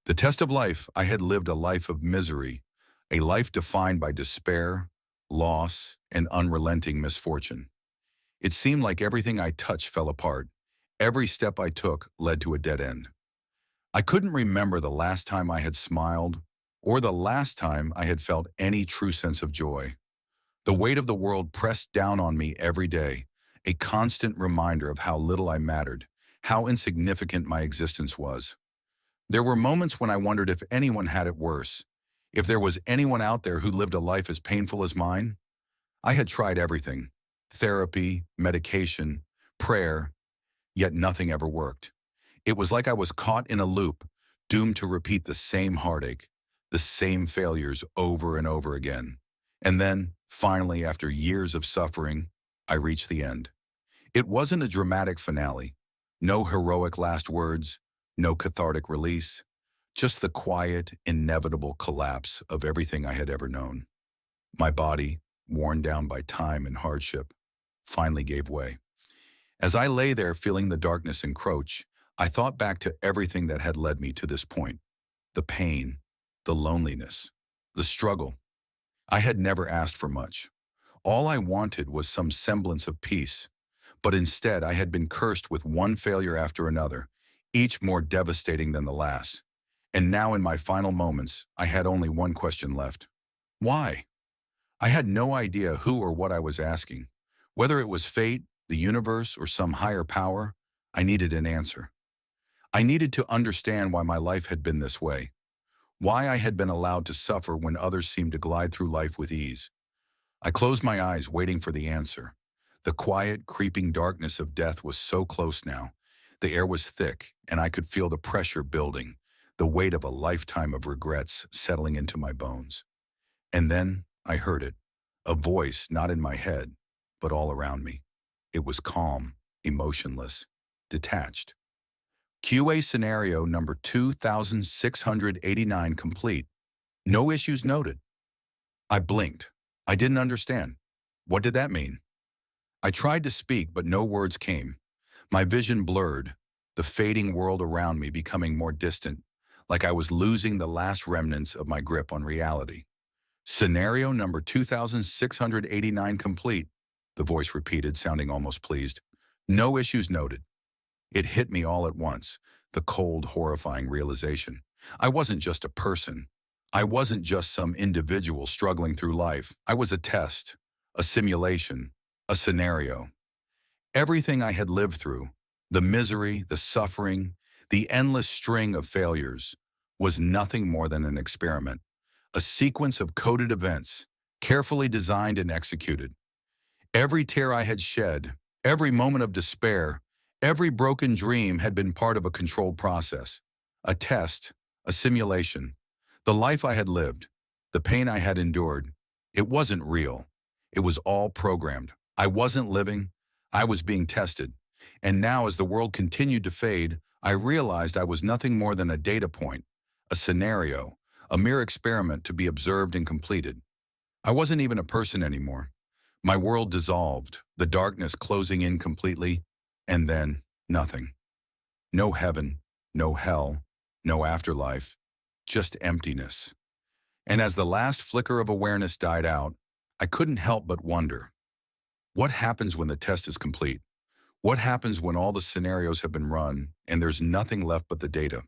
The test of life, I had lived a life of misery, a life defined by despair, loss, and unrelenting misfortune. It seemed like everything I touched fell apart. Every step I took led to a dead end. I couldn't remember the last time I had smiled or the last time I had felt any true sense of joy. The weight of the world pressed down on me every day, a constant reminder of how little I mattered, how insignificant my existence was. There were moments when I wondered if anyone had it worse, if there was anyone out there who lived a life as painful as mine. I had tried everything: therapy, medication, prayer, yet nothing ever worked. It was like I was caught in a loop, doomed to repeat the same heartache, the same failures over and over again. And then, finally, after years of suffering, I reached the end. It wasn't a dramatic finale. No heroic last words, no cathartic release, just the quiet, inevitable collapse of everything I had ever known. My body, worn down by time and hardship, finally gave way. As I lay there feeling the darkness encroach, I thought back to everything that had led me to this point: the pain, the loneliness, the struggle. I had never asked for much. All I wanted was some semblance of peace, but instead I had been cursed with one failure after another, each more devastating than the last. And now in my final moments, I had only one question left. Why? I had no idea who or what I was asking. Whether it was fate, the universe, or some higher power, I needed an answer. I needed to understand why my life had been this way, why I had been allowed to suffer when others seemed to glide through life with ease. I closed my eyes, waiting for the answer. The quiet, creeping darkness of death was so close now. The air was thick, and I could feel the pressure building, the weight of a lifetime of regrets settling into my bones. And then I heard it, a voice not in my head, but all around me. It was calm, emotionless, detached. QA scenario number 2689 complete. No issues noted. I blinked. I didn't understand. What did that mean? I tried to speak, but no words came. My vision blurred, the fading world around me becoming more distant, like I was losing the last remnants of my grip on reality. Scenario number 2689 complete, the voice repeated, sounding almost pleased. No issues noted. It hit me all at once, the cold, horrifying realization. I wasn't just a person. I wasn't just some individual struggling through life. I was a test, a simulation, a scenario. Everything I had lived through, the misery, the suffering, the endless string of failures, was nothing more than an experiment, a sequence of coded events, carefully designed and executed. Every tear I had shed, every moment of despair, every broken dream had been part of a controlled process, a test, a simulation. The life I had lived, the pain I had endured, it wasn't real. It was all programmed. I wasn't living, I was being tested. And now, as the world continued to fade, I realized I was nothing more than a data point, a scenario, a mere experiment to be observed and completed. I wasn't even a person anymore. My world dissolved, the darkness closing in completely, and then nothing. No heaven, no hell, no afterlife, just emptiness. And as the last flicker of awareness died out, I couldn't help but wonder, what happens when the test is complete? What happens when all the scenarios have been run and there's nothing left but the data?